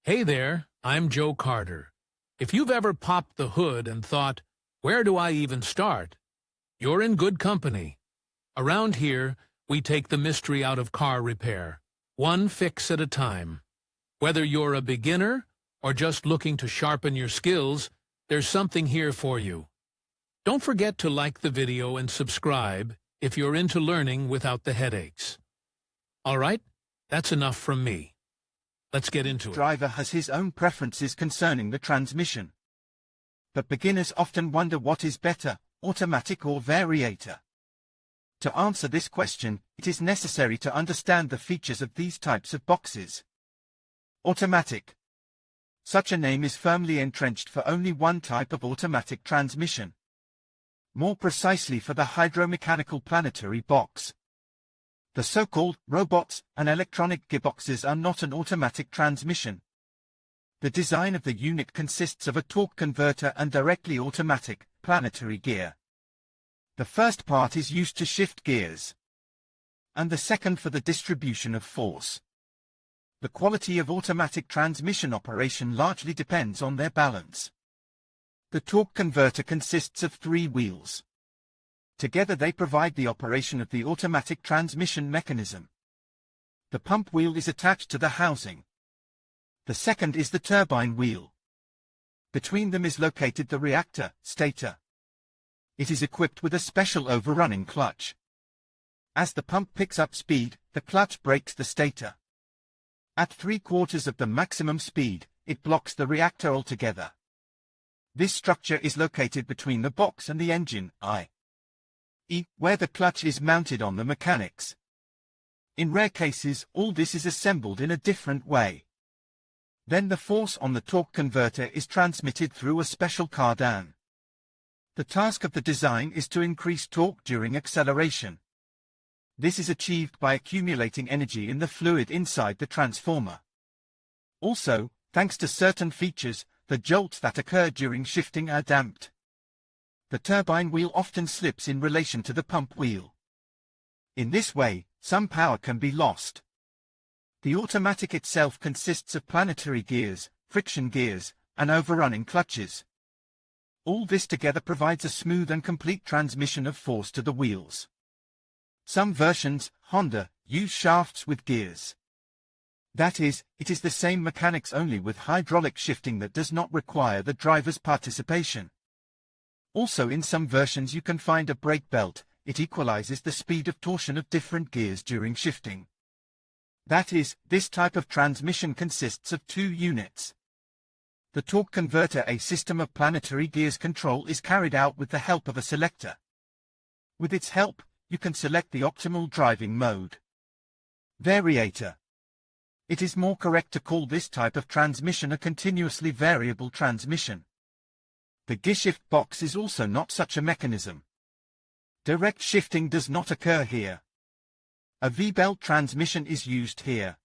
Hey there, I'm Joe Carter. If you've ever popped the hood and thought, where do I even start? You're in good company. Around here, we take the mystery out of car repair, one fix at a time. Whether you're a beginner or just looking to sharpen your skills, there's something here for you. Don't forget to like the video and subscribe if you're into learning without the headaches. All right, that's enough from me. Let's get into it. The driver has his own preferences concerning the transmission. But beginners often wonder what is better, automatic or variator. To answer this question, it is necessary to understand the features of these types of boxes. Automatic. Such a name is firmly entrenched for only one type of automatic transmission. More precisely for the hydromechanical planetary box. The so-called robots and electronic gearboxes are not an automatic transmission. The design of the unit consists of a torque converter and directly automatic, planetary gear. The first part is used to shift gears, and the second for the distribution of force. The quality of automatic transmission operation largely depends on their balance. The torque converter consists of 3 wheels. Together they provide the operation of the automatic transmission mechanism. The pump wheel is attached to the housing. The second is the turbine wheel. Between them is located the reactor, stator. It is equipped with a special overrunning clutch. As the pump picks up speed, the clutch brakes the stator. At 3/4 of the maximum speed, it blocks the reactor altogether. This structure is located between the box and the engine, i.e., where the clutch is mounted on the mechanics. In rare cases, all this is assembled in a different way. Then the force on the torque converter is transmitted through a special cardan. The task of the design is to increase torque during acceleration. This is achieved by accumulating energy in the fluid inside the transformer. Also, thanks to certain features, the jolts that occur during shifting are damped. The turbine wheel often slips in relation to the pump wheel. In this way, some power can be lost. The automatic itself consists of planetary gears, friction gears, and overrunning clutches. All this together provides a smooth and complete transmission of force to the wheels. Some versions, Honda, use shafts with gears. That is, it is the same mechanics only with hydraulic shifting that does not require the driver's participation. Also in some versions you can find a brake belt. It equalizes the speed of torsion of different gears during shifting. That is, this type of transmission consists of 2 units. The torque converter, a system of planetary gears control, is carried out with the help of a selector. With its help, you can select the optimal driving mode. Variator. It is more correct to call this type of transmission a continuously variable transmission. The gearshift box is also not such a mechanism. Direct shifting does not occur here. A V-belt transmission is used here.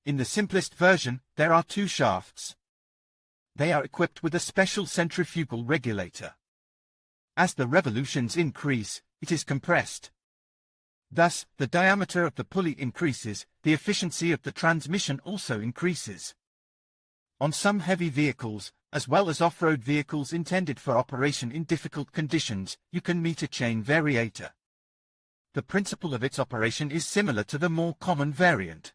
In the simplest version, there are 2 shafts. They are equipped with a special centrifugal regulator. As the revolutions increase, it is compressed. Thus, the diameter of the pulley increases, the efficiency of the transmission also increases. On some heavy vehicles, as well as off-road vehicles intended for operation in difficult conditions, you can meet a chain variator. The principle of its operation is similar to the more common variant.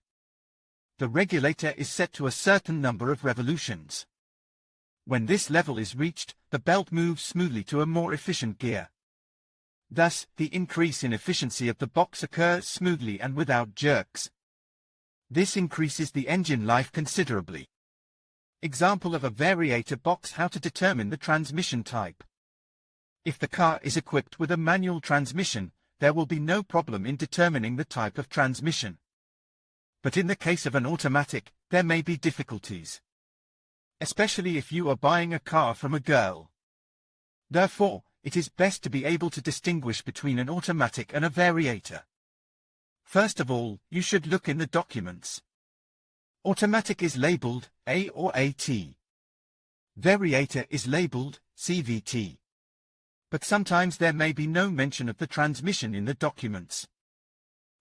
The regulator is set to a certain number of revolutions. When this level is reached, the belt moves smoothly to a more efficient gear. Thus, the increase in efficiency of the box occurs smoothly and without jerks. This increases the engine life considerably. Example of a variator box: how to determine the transmission type. If the car is equipped with a manual transmission, there will be no problem in determining the type of transmission. But in the case of an automatic, there may be difficulties. Especially if you are buying a car from a girl. Therefore, it is best to be able to distinguish between an automatic and a variator. First of all, you should look in the documents. Automatic is labeled A or AT. Variator is labeled CVT. But sometimes there may be no mention of the transmission in the documents.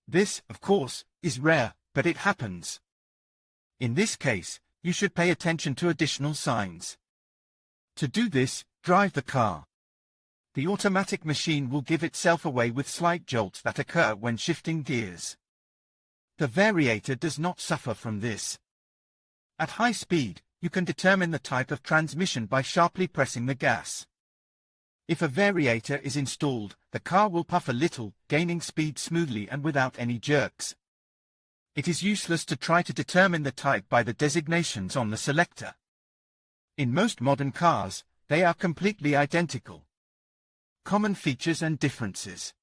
This, of course, is rare, but it happens. In this case, you should pay attention to additional signs. To do this, drive the car. The automatic machine will give itself away with slight jolts that occur when shifting gears. The variator does not suffer from this. At high speed, you can determine the type of transmission by sharply pressing the gas. If a variator is installed, the car will puff a little, gaining speed smoothly and without any jerks. It is useless to try to determine the type by the designations on the selector. In most modern cars, they are completely identical. Common features and differences.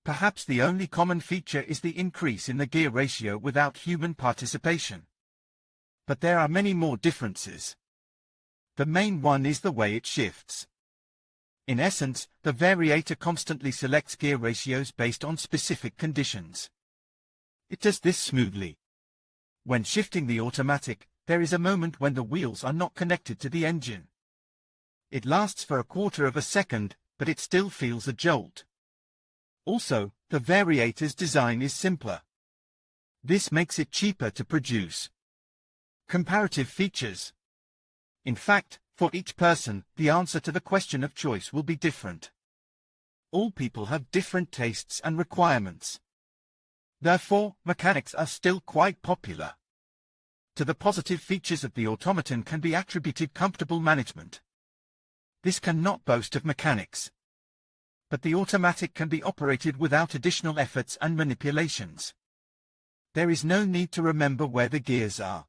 Perhaps the only common feature is the increase in the gear ratio without human participation. But there are many more differences. The main one is the way it shifts. In essence, the variator constantly selects gear ratios based on specific conditions. It does this smoothly. When shifting the automatic, there is a moment when the wheels are not connected to the engine. It lasts for a quarter of a second, but it still feels a jolt. Also, the variator's design is simpler. This makes it cheaper to produce. Comparative features. In fact, for each person, the answer to the question of choice will be different. All people have different tastes and requirements. Therefore, mechanics are still quite popular. To the positive features of the automaton can be attributed comfortable management. This cannot boast of mechanics. But the automatic can be operated without additional efforts and manipulations. There is no need to remember where the gears are.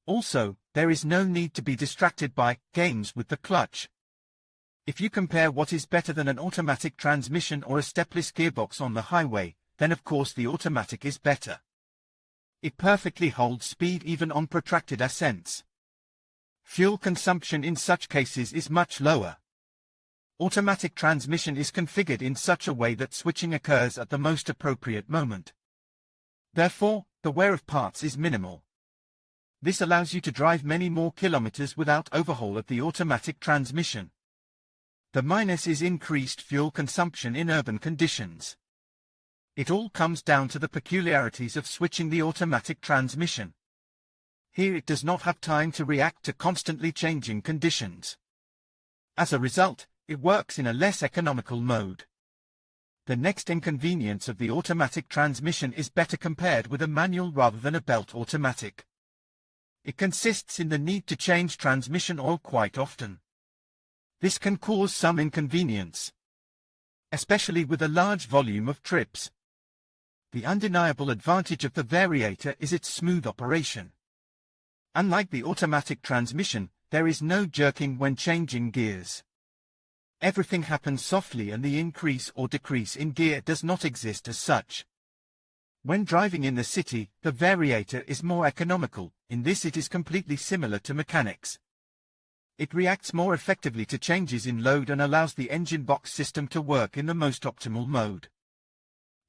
Also, there is no need to be distracted by games with the clutch. If you compare what is better than an automatic transmission or a stepless gearbox on the highway, then of course the automatic is better. It perfectly holds speed even on protracted ascents. Fuel consumption in such cases is much lower. Automatic transmission is configured in such a way that switching occurs at the most appropriate moment. Therefore, the wear of parts is minimal. This allows you to drive many more kilometers without overhaul of the automatic transmission. The minus is increased fuel consumption in urban conditions. It all comes down to the peculiarities of switching the automatic transmission. Here it does not have time to react to constantly changing conditions. As a result, it works in a less economical mode. The next inconvenience of the automatic transmission is better compared with a manual rather than a belt automatic. It consists in the need to change transmission oil quite often. This can cause some inconvenience, especially with a large volume of trips. The undeniable advantage of the variator is its smooth operation. Unlike the automatic transmission, there is no jerking when changing gears. Everything happens softly and the increase or decrease in gear does not exist as such. When driving in the city, the variator is more economical. In this it is completely similar to mechanics. It reacts more effectively to changes in load and allows the engine box system to work in the most optimal mode.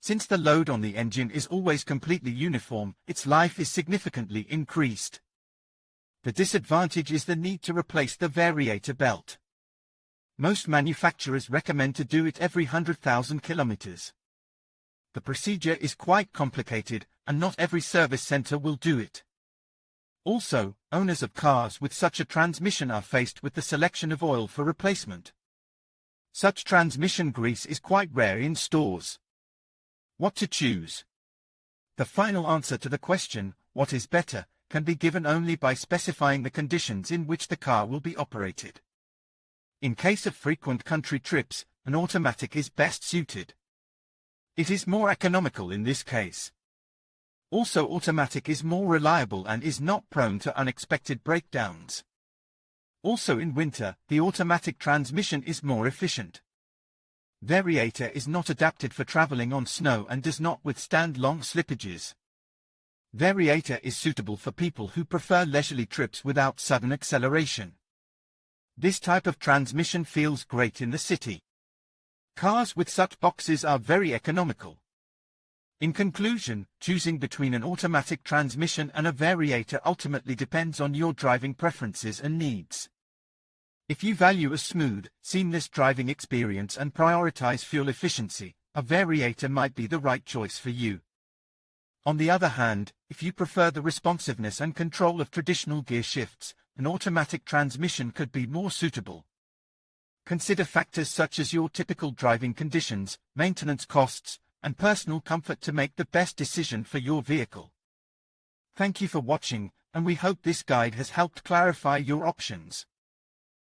Since the load on the engine is always completely uniform, its life is significantly increased. The disadvantage is the need to replace the variator belt. Most manufacturers recommend to do it every 100,000 kilometers. The procedure is quite complicated, and not every service center will do it. Also, owners of cars with such a transmission are faced with the selection of oil for replacement. Such transmission grease is quite rare in stores. What to choose? The final answer to the question, what is better, can be given only by specifying the conditions in which the car will be operated. In case of frequent country trips, an automatic is best suited. It is more economical in this case. Also, automatic is more reliable and is not prone to unexpected breakdowns. Also, in winter, the automatic transmission is more efficient. Variator is not adapted for traveling on snow and does not withstand long slippages. Variator is suitable for people who prefer leisurely trips without sudden acceleration. This type of transmission feels great in the city. Cars with such boxes are very economical. In conclusion, choosing between an automatic transmission and a variator ultimately depends on your driving preferences and needs. If you value a smooth, seamless driving experience and prioritize fuel efficiency, a variator might be the right choice for you. On the other hand, if you prefer the responsiveness and control of traditional gear shifts, an automatic transmission could be more suitable. Consider factors such as your typical driving conditions, maintenance costs, and personal comfort to make the best decision for your vehicle. Thank you for watching, and we hope this guide has helped clarify your options.